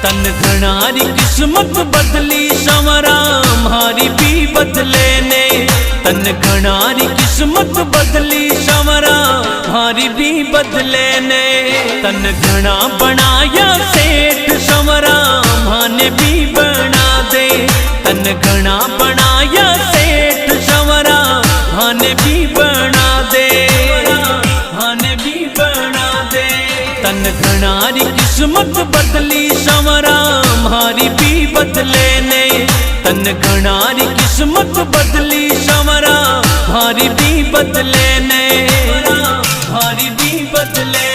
तन घनारी किस्मत बदली संवरा हमारी भी बदले ने। तन घनारी किस्मत बदली संवरा हमारी भी बदले ने। तन घना बनाया सेठ संवरा माने भी बना दे। तन घना बनाया सेठ संवरा माने भी बना दे, माने भी बना दे। तन घनारी किस्मत बदली संवरा हमारी भी बदले ने। तन घनारी किस्मत बदली संवरा हमारी भी बदले ने, हमारी भी बदले।